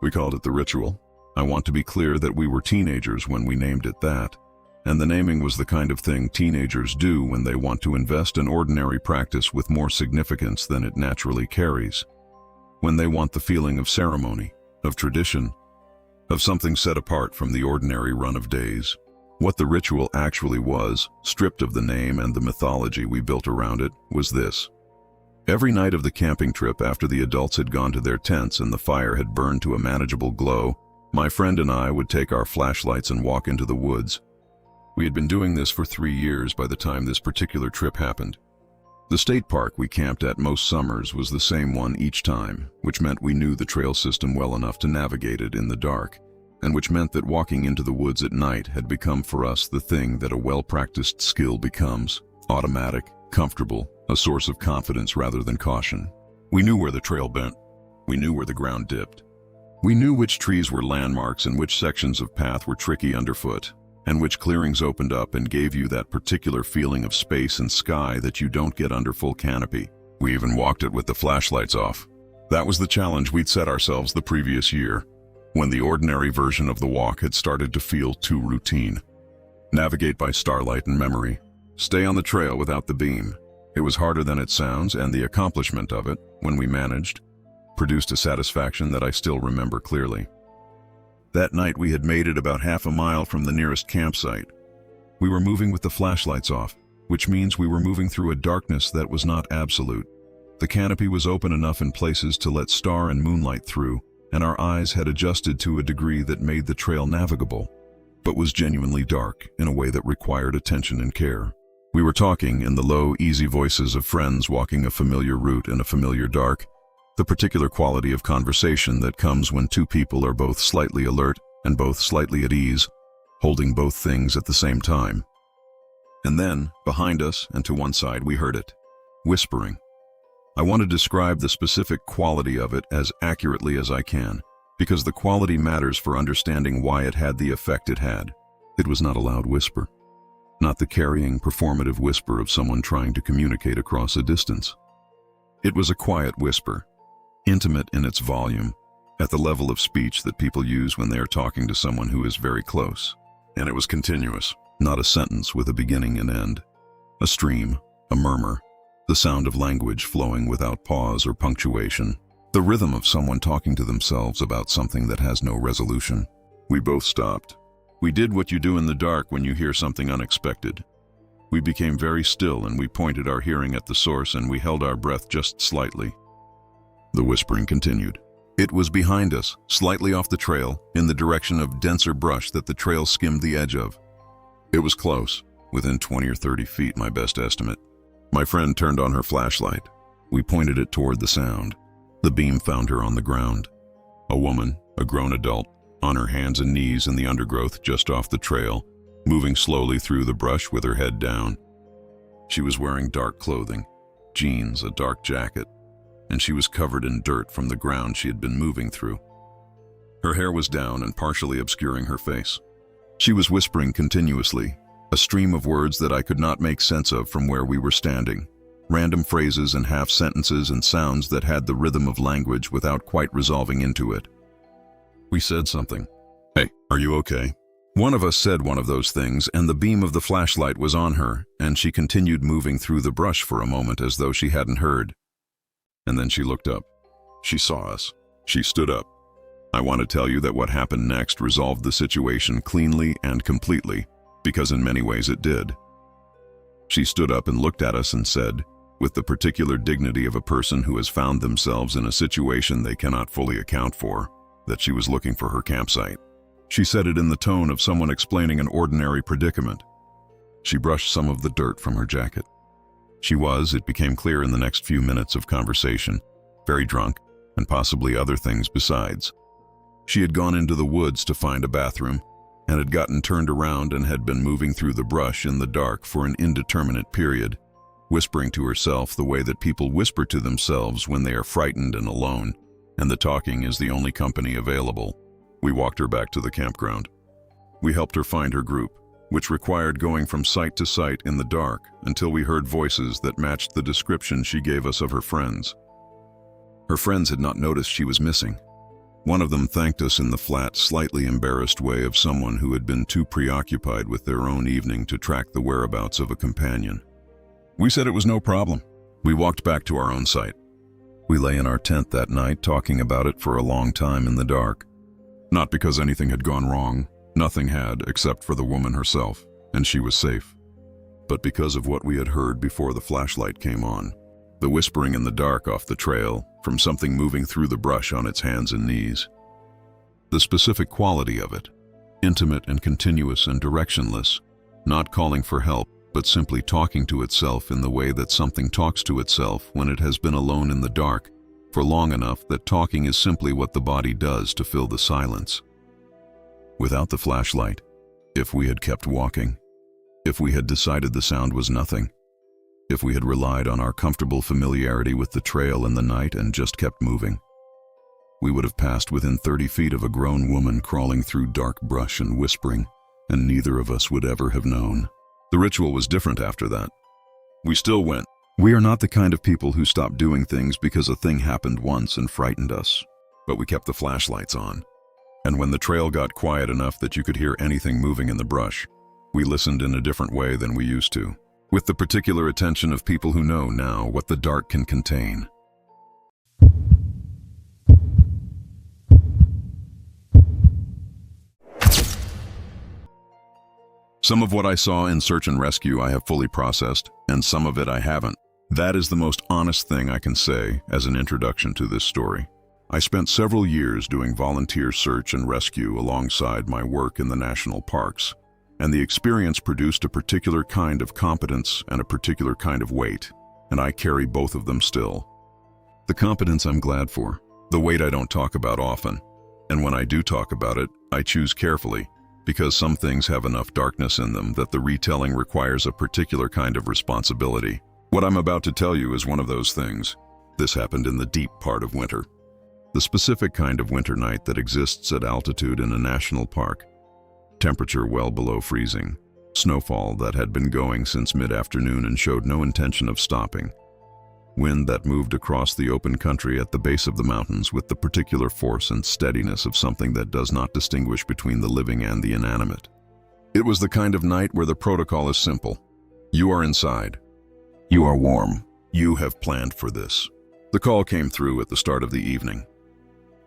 We called it the ritual. I want to be clear that we were teenagers when we named it that, and the naming was the kind of thing teenagers do when they want to invest an ordinary practice with more significance than it naturally carries. When they want the feeling of ceremony, of tradition, of something set apart from the ordinary run of days. What the ritual actually was, stripped of the name and the mythology we built around it, was this. Every night of the camping trip, after the adults had gone to their tents and the fire had burned to a manageable glow, my friend and I would take our flashlights and walk into the woods. We had been doing this for 3 years by the time this particular trip happened. The state park we camped at most summers was the same one each time, which meant we knew the trail system well enough to navigate it in the dark, and which meant that walking into the woods at night had become for us the thing that a well-practiced skill becomes: automatic, comfortable, a source of confidence rather than caution. We knew where the trail bent. We knew where the ground dipped. We knew which trees were landmarks and which sections of path were tricky underfoot, and which clearings opened up and gave you that particular feeling of space and sky that you don't get under full canopy. We even walked it with the flashlights off. That was the challenge we'd set ourselves the previous year, when the ordinary version of the walk had started to feel too routine. Navigate by starlight and memory. Stay on the trail without the beam. It was harder than it sounds, and the accomplishment of it, when we managed, produced a satisfaction that I still remember clearly. That night we had made it about half a mile from the nearest campsite. We were moving with the flashlights off, which means we were moving through a darkness that was not absolute. The canopy was open enough in places to let star and moonlight through, and our eyes had adjusted to a degree that made the trail navigable, but was genuinely dark in a way that required attention and care. We were talking in the low, easy voices of friends walking a familiar route in a familiar dark, the particular quality of conversation that comes when two people are both slightly alert and both slightly at ease, holding both things at the same time. And then, behind us and to one side, we heard it, whispering. I want to describe the specific quality of it as accurately as I can, because the quality matters for understanding why it had the effect it had. It was not a loud whisper, not the carrying, performative whisper of someone trying to communicate across a distance. It was a quiet whisper, intimate in its volume, at the level of speech that people use when they are talking to someone who is very close. And it was continuous, not a sentence with a beginning and end. A stream, a murmur, the sound of language flowing without pause or punctuation, the rhythm of someone talking to themselves about something that has no resolution. We both stopped. We did what you do in the dark when you hear something unexpected. We became very still and we pointed our hearing at the source and we held our breath just slightly. The whispering continued. It was behind us, slightly off the trail, in the direction of denser brush that the trail skimmed the edge of. It was close, within 20 or 30 feet, my best estimate. My friend turned on her flashlight. We pointed it toward the sound. The beam found her on the ground. A woman, a grown adult, on her hands and knees in the undergrowth just off the trail, moving slowly through the brush with her head down. She was wearing dark clothing, jeans, a dark jacket, and she was covered in dirt from the ground she had been moving through. Her hair was down and partially obscuring her face. She was whispering continuously, a stream of words that I could not make sense of from where we were standing, random phrases and half sentences and sounds that had the rhythm of language without quite resolving into it. We said something. Hey, are you okay? One of us said one of those things, and the beam of the flashlight was on her, and she continued moving through the brush for a moment as though she hadn't heard. And then she looked up. She saw us. She stood up. I want to tell you that what happened next resolved the situation cleanly and completely, because in many ways it did. She stood up and looked at us and said, with the particular dignity of a person who has found themselves in a situation they cannot fully account for, that she was looking for her campsite. She said it in the tone of someone explaining an ordinary predicament. She brushed some of the dirt from her jacket. She was, it became clear in the next few minutes of conversation, very drunk, and possibly other things besides. She had gone into the woods to find a bathroom, and had gotten turned around and had been moving through the brush in the dark for an indeterminate period, whispering to herself the way that people whisper to themselves when they are frightened and alone, and the talking is the only company available. We walked her back to the campground. We helped her find her group, which required going from site to site in the dark until we heard voices that matched the description she gave us of her friends. Her friends had not noticed she was missing. One of them thanked us in the flat, slightly embarrassed way of someone who had been too preoccupied with their own evening to track the whereabouts of a companion. We said it was no problem. We walked back to our own site. We lay in our tent that night talking about it for a long time in the dark. Not because anything had gone wrong. Nothing had, except for the woman herself, and she was safe. But because of what we had heard before the flashlight came on. The whispering in the dark off the trail, from something moving through the brush on its hands and knees. The specific quality of it, intimate and continuous and directionless, not calling for help, but simply talking to itself in the way that something talks to itself when it has been alone in the dark for long enough that talking is simply what the body does to fill the silence. Without the flashlight, if we had kept walking, if we had decided the sound was nothing, if we had relied on our comfortable familiarity with the trail in the night and just kept moving, we would have passed within 30 feet of a grown woman crawling through dark brush and whispering, and neither of us would ever have known. The ritual was different after that. We still went. We are not the kind of people who stop doing things because a thing happened once and frightened us, but we kept the flashlights on. And when the trail got quiet enough that you could hear anything moving in the brush, we listened in a different way than we used to, with the particular attention of people who know now what the dark can contain. Some of what I saw in search and rescue I have fully processed, and some of it I haven't. That is the most honest thing I can say as an introduction to this story. I spent several years doing volunteer search and rescue alongside my work in the national parks, and the experience produced a particular kind of competence and a particular kind of weight, and I carry both of them still. The competence I'm glad for, the weight I don't talk about often, and when I do talk about it, I choose carefully, because some things have enough darkness in them that the retelling requires a particular kind of responsibility. What I'm about to tell you is one of those things. This happened in the deep part of winter. The specific kind of winter night that exists at altitude in a national park. Temperature well below freezing. Snowfall that had been going since mid-afternoon and showed no intention of stopping. Wind that moved across the open country at the base of the mountains with the particular force and steadiness of something that does not distinguish between the living and the inanimate. It was the kind of night where the protocol is simple. You are inside. You are warm. You have planned for this. The call came through at the start of the evening.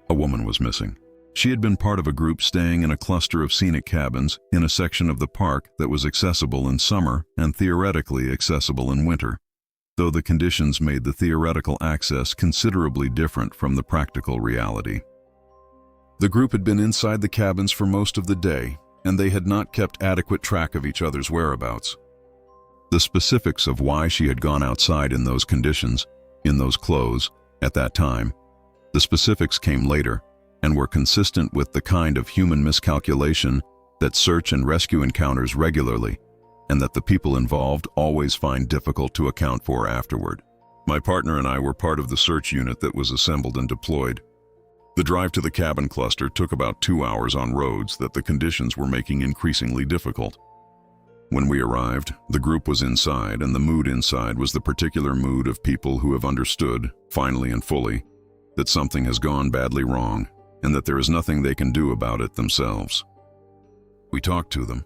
A woman was missing. She had been part of a group staying in a cluster of scenic cabins in a section of the park that was accessible in summer and theoretically accessible in winter, though the conditions made the theoretical access considerably different from the practical reality. The group had been inside the cabins for most of the day, and they had not kept adequate track of each other's whereabouts. The specifics of why she had gone outside in those conditions, in those clothes, at that time, the specifics came later and were consistent with the kind of human miscalculation that search and rescue encounters regularly, and that the people involved always find difficult to account for afterward. My partner and I were part of the search unit that was assembled and deployed. The drive to the cabin cluster took about 2 hours on roads that the conditions were making increasingly difficult. When we arrived, the group was inside, and the mood inside was the particular mood of people who have understood, finally and fully, that something has gone badly wrong, and that there is nothing they can do about it themselves. We talked to them.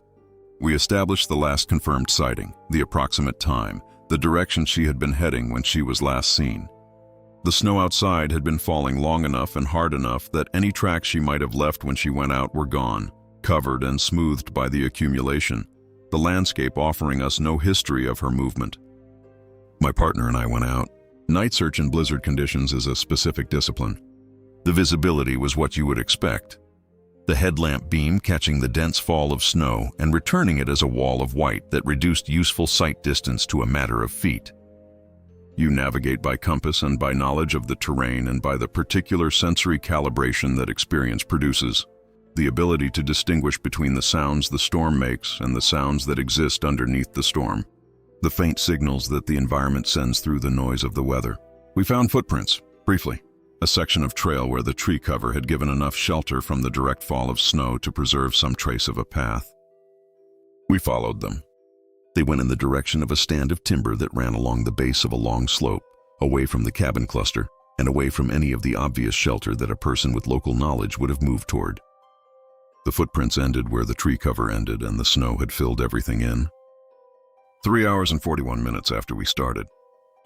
We established the last confirmed sighting, the approximate time, the direction she had been heading when she was last seen. The snow outside had been falling long enough and hard enough that any tracks she might have left when she went out were gone, covered and smoothed by the accumulation, the landscape offering us no history of her movement. My partner and I went out. Night search in blizzard conditions is a specific discipline. The visibility was what you would expect. The headlamp beam catching the dense fall of snow and returning it as a wall of white that reduced useful sight distance to a matter of feet. You navigate by compass and by knowledge of the terrain and by the particular sensory calibration that experience produces, the ability to distinguish between the sounds the storm makes and the sounds that exist underneath the storm, the faint signals that the environment sends through the noise of the weather. We found footprints, briefly. A section of trail where the tree cover had given enough shelter from the direct fall of snow to preserve some trace of a path. We followed them. They went in the direction of a stand of timber that ran along the base of a long slope, away from the cabin cluster, and away from any of the obvious shelter that a person with local knowledge would have moved toward. The footprints ended where the tree cover ended and the snow had filled everything in. 3 hours and 41 minutes after we started.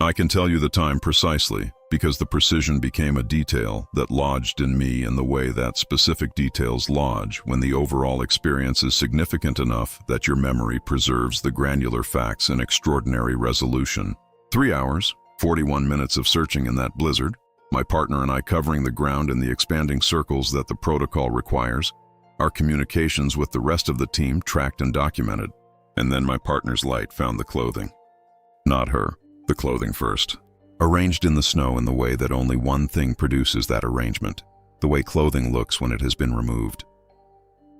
I can tell you the time precisely because the precision became a detail that lodged in me in the way that specific details lodge when the overall experience is significant enough that your memory preserves the granular facts in extraordinary resolution. 3 hours, 41 minutes of searching in that blizzard, my partner and I covering the ground in the expanding circles that the protocol requires, our communications with the rest of the team tracked and documented, and then my partner's light found the clothing. Not her, the clothing first. Arranged in the snow in the way that only one thing produces that arrangement, the way clothing looks when it has been removed.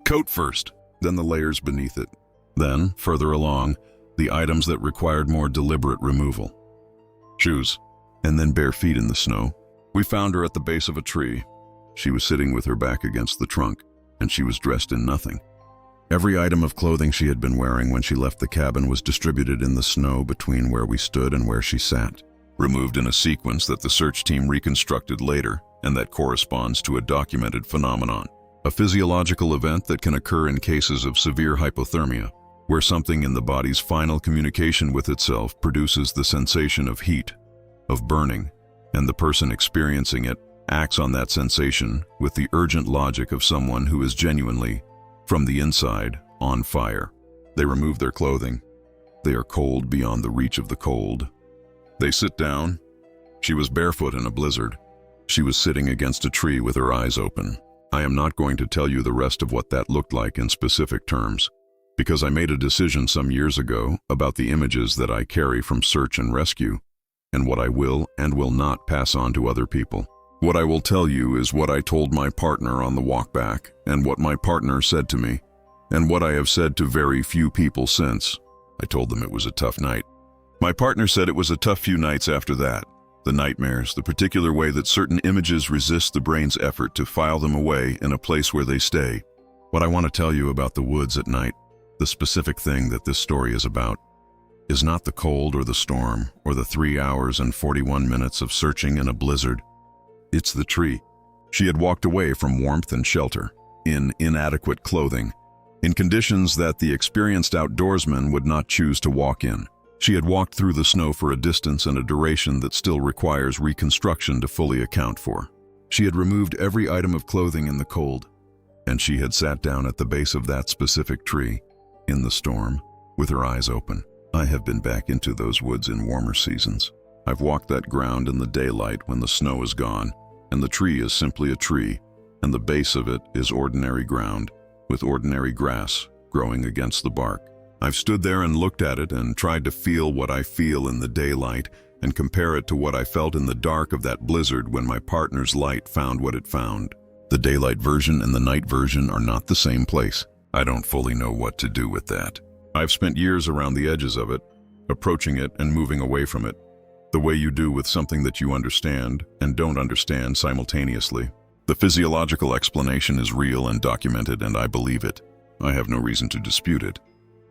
Coat first, then the layers beneath it. Then, further along, the items that required more deliberate removal. Shoes, and then bare feet in the snow. We found her at the base of a tree. She was sitting with her back against the trunk, and she was dressed in nothing. Every item of clothing she had been wearing when she left the cabin was distributed in the snow between where we stood and where she sat, removed in a sequence that the search team reconstructed later and that corresponds to a documented phenomenon, a physiological event that can occur in cases of severe hypothermia, where something in the body's final communication with itself produces the sensation of heat, of burning, and the person experiencing it acts on that sensation with the urgent logic of someone who is genuinely, from the inside, on fire. They remove their clothing. They are cold beyond the reach of the cold. They sit down. She was barefoot in a blizzard. She was sitting against a tree with her eyes open. I am not going to tell you the rest of what that looked like in specific terms, because I made a decision some years ago about the images that I carry from search and rescue, and what I will and will not pass on to other people. What I will tell you is what I told my partner on the walk back, and what my partner said to me, and what I have said to very few people since. I told them it was a tough night. My partner said it was a tough few nights after that. The nightmares, the particular way that certain images resist the brain's effort to file them away in a place where they stay. What I want to tell you about the woods at night, the specific thing that this story is about, is not the cold or the storm or the 3 hours and 41 minutes of searching in a blizzard. It's the tree. She had walked away from warmth and shelter, in inadequate clothing, in conditions that the experienced outdoorsman would not choose to walk in. She had walked through the snow for a distance and a duration that still requires reconstruction to fully account for. She had removed every item of clothing in the cold, and she had sat down at the base of that specific tree, in the storm, with her eyes open. I have been back into those woods in warmer seasons. I've walked that ground in the daylight when the snow is gone, and the tree is simply a tree, and the base of it is ordinary ground, with ordinary grass growing against the bark. I've stood there and looked at it and tried to feel what I feel in the daylight and compare it to what I felt in the dark of that blizzard when my partner's light found what it found. The daylight version and the night version are not the same place. I don't fully know what to do with that. I've spent years around the edges of it, approaching it and moving away from it, the way you do with something that you understand and don't understand simultaneously. The physiological explanation is real and documented, and I believe it. I have no reason to dispute it.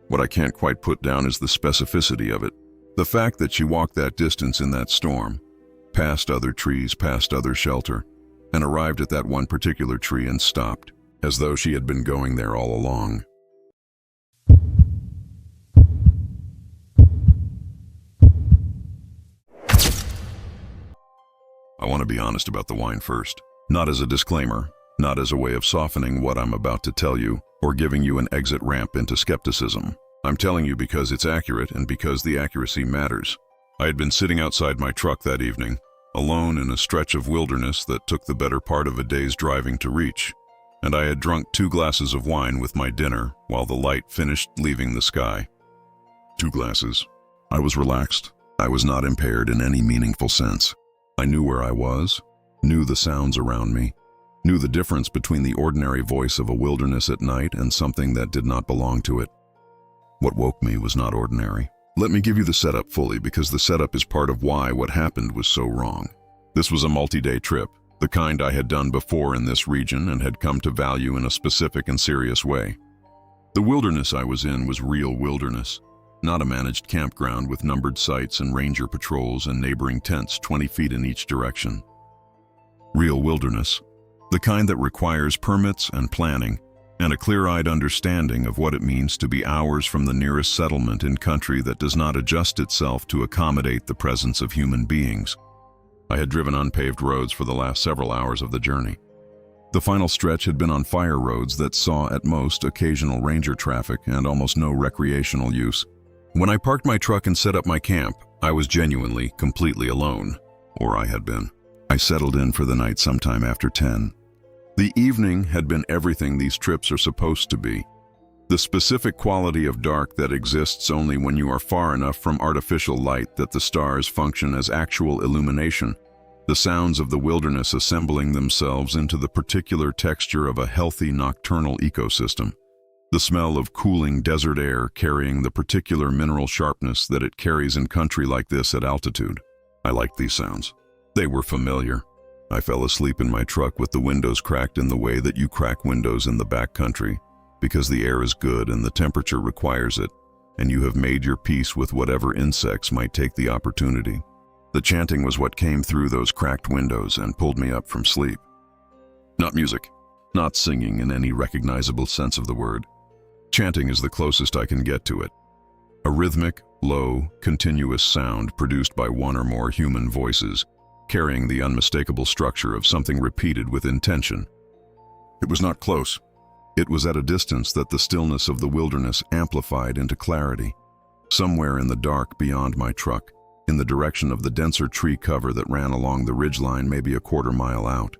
What I can't quite put down is the specificity of it. The fact that she walked that distance in that storm, past other trees, past other shelter, and arrived at that one particular tree and stopped, as though she had been going there all along. I want to be honest about the wine first. Not as a disclaimer, not as a way of softening what I'm about to tell you, or giving you an exit ramp into skepticism. I'm telling you because it's accurate and because the accuracy matters. I had been sitting outside my truck that evening, alone in a stretch of wilderness that took the better part of a day's driving to reach, and I had drunk 2 glasses of wine with my dinner while the light finished leaving the sky. 2 glasses. I was relaxed. I was not impaired in any meaningful sense. I knew where I was, knew the sounds around me, knew the difference between the ordinary voice of a wilderness at night and something that did not belong to it. What woke me was not ordinary. Let me give you the setup fully, because the setup is part of why what happened was so wrong. This was a multi-day trip, the kind I had done before in this region and had come to value in a specific and serious way. The wilderness I was in was real wilderness, not a managed campground with numbered sites and ranger patrols and neighboring tents 20 feet in each direction. Real wilderness. The kind that requires permits and planning, and a clear-eyed understanding of what it means to be hours from the nearest settlement in country that does not adjust itself to accommodate the presence of human beings. I had driven unpaved roads for the last several hours of the journey. The final stretch had been on fire roads that saw at most occasional ranger traffic and almost no recreational use. When I parked my truck and set up my camp, I was genuinely, completely alone, or I had been. I settled in for the night sometime after 10. The evening had been everything these trips are supposed to be. The specific quality of dark that exists only when you are far enough from artificial light that the stars function as actual illumination. The sounds of the wilderness assembling themselves into the particular texture of a healthy nocturnal ecosystem. The smell of cooling desert air carrying the particular mineral sharpness that it carries in country like this at altitude. I liked these sounds. They were familiar. I fell asleep in my truck with the windows cracked in the way that you crack windows in the backcountry, because the air is good and the temperature requires it, and you have made your peace with whatever insects might take the opportunity. The chanting was what came through those cracked windows and pulled me up from sleep. Not music, not singing in any recognizable sense of the word. Chanting is the closest I can get to it. A rhythmic, low, continuous sound produced by one or more human voices, carrying the unmistakable structure of something repeated with intention. It was not close. It was at a distance that the stillness of the wilderness amplified into clarity. Somewhere in the dark beyond my truck, in the direction of the denser tree cover that ran along the ridgeline maybe a quarter-mile out.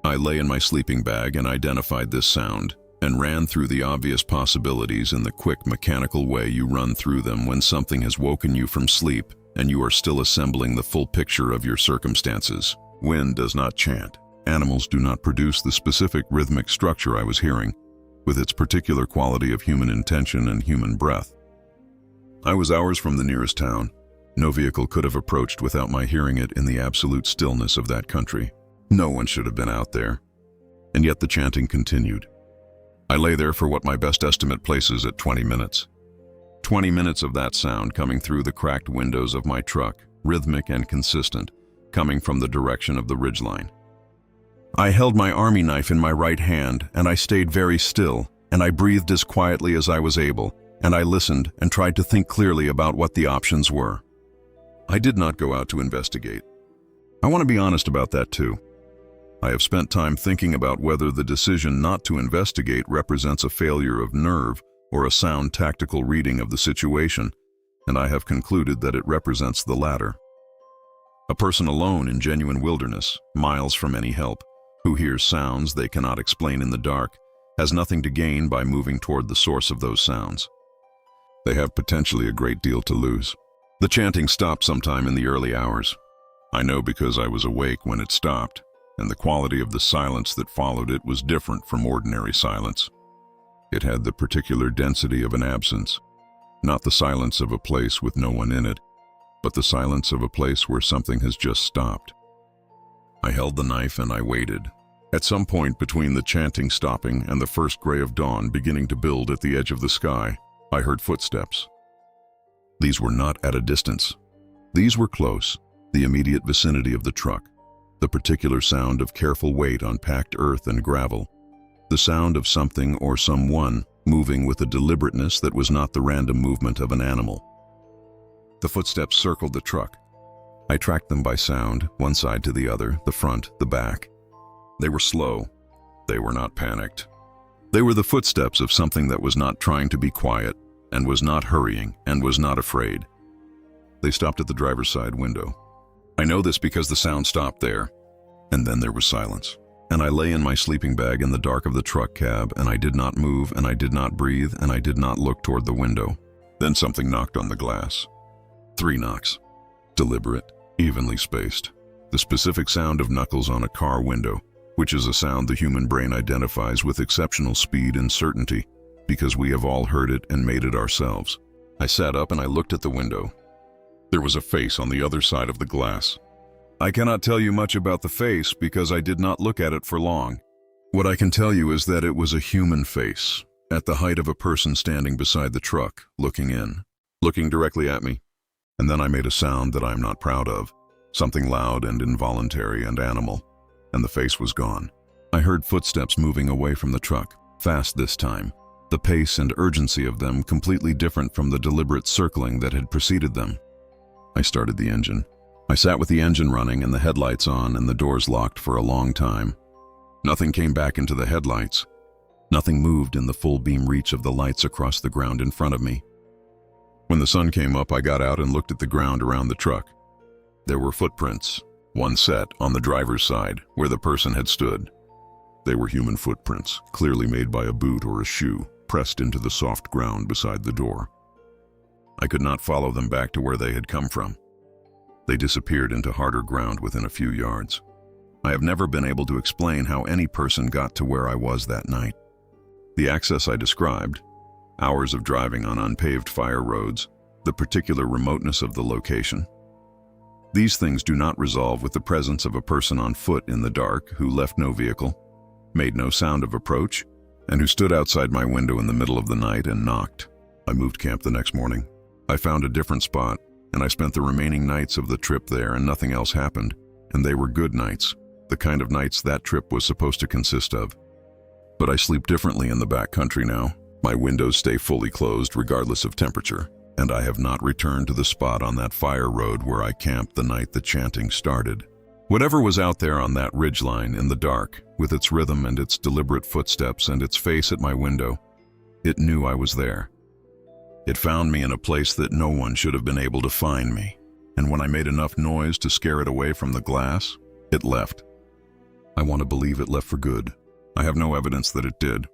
I lay in my sleeping bag and identified this sound, and ran through the obvious possibilities in the quick mechanical way you run through them when something has woken you from sleep and you are still assembling the full picture of your circumstances. Wind does not chant. Animals do not produce the specific rhythmic structure I was hearing, with its particular quality of human intention and human breath. I was hours from the nearest town. No vehicle could have approached without my hearing it in the absolute stillness of that country. No one should have been out there. And yet the chanting continued. I lay there for what my best estimate places at 20 minutes. 20 minutes of that sound coming through the cracked windows of my truck, rhythmic and consistent, coming from the direction of the ridgeline. I held my army knife in my right hand, and I stayed very still, and I breathed as quietly as I was able, and I listened and tried to think clearly about what the options were. I did not go out to investigate. I want to be honest about that too. I have spent time thinking about whether the decision not to investigate represents a failure of nerve or a sound tactical reading of the situation, and I have concluded that it represents the latter. A person alone in genuine wilderness, miles from any help, who hears sounds they cannot explain in the dark, has nothing to gain by moving toward the source of those sounds. They have potentially a great deal to lose. The chanting stopped sometime in the early hours. I know because I was awake when it stopped, and the quality of the silence that followed it was different from ordinary silence. It had the particular density of an absence, not the silence of a place with no one in it, but the silence of a place where something has just stopped. I held the knife and I waited. At some point between the chanting stopping and the first gray of dawn beginning to build at the edge of the sky, I heard footsteps. These were not at a distance. These were close, the immediate vicinity of the truck, the particular sound of careful weight on packed earth and gravel, the sound of something or someone moving with a deliberateness that was not the random movement of an animal. The footsteps circled the truck. I tracked them by sound, one side to the other, the front, the back. They were slow. They were not panicked. They were the footsteps of something that was not trying to be quiet, and was not hurrying, and was not afraid. They stopped at the driver's side window. I know this because the sound stopped there, and then there was silence. And I lay in my sleeping bag in the dark of the truck cab, and I did not move, and I did not breathe, and I did not look toward the window. Then something knocked on the glass. 3 knocks. Deliberate, evenly spaced. The specific sound of knuckles on a car window, which is a sound the human brain identifies with exceptional speed and certainty, because we have all heard it and made it ourselves. I sat up and I looked at the window. There was a face on the other side of the glass. I cannot tell you much about the face because I did not look at it for long. What I can tell you is that it was a human face, at the height of a person standing beside the truck, looking in, looking directly at me. And then I made a sound that I am not proud of, something loud and involuntary and animal. and the face was gone. I heard footsteps moving away from the truck, fast this time, the pace and urgency of them completely different from the deliberate circling that had preceded them. I started the engine. I sat with the engine running and the headlights on and the doors locked for a long time. Nothing came back into the headlights. Nothing moved in the full beam reach of the lights across the ground in front of me. When the sun came up, I got out and looked at the ground around the truck. There were footprints, one set on the driver's side, where the person had stood. They were human footprints, clearly made by a boot or a shoe, pressed into the soft ground beside the door. I could not follow them back to where they had come from. They disappeared into harder ground within a few yards. I have never been able to explain how any person got to where I was that night. The access I described, hours of driving on unpaved fire roads, the particular remoteness of the location. These things do not resolve with the presence of a person on foot in the dark who left no vehicle, made no sound of approach, and who stood outside my window in the middle of the night and knocked. I moved camp the next morning. I found a different spot, and I spent the remaining nights of the trip there, and nothing else happened, and they were good nights, the kind of nights that trip was supposed to consist of. But I sleep differently in the back country now. My windows stay fully closed regardless of temperature, and I have not returned to the spot on that fire road where I camped the night the chanting started. Whatever was out there on that ridgeline in the dark, with its rhythm and its deliberate footsteps and its face at my window, it knew I was there. It found me in a place that no one should have been able to find me, and when I made enough noise to scare it away from the glass, it left. I want to believe it left for good. I have no evidence that it did,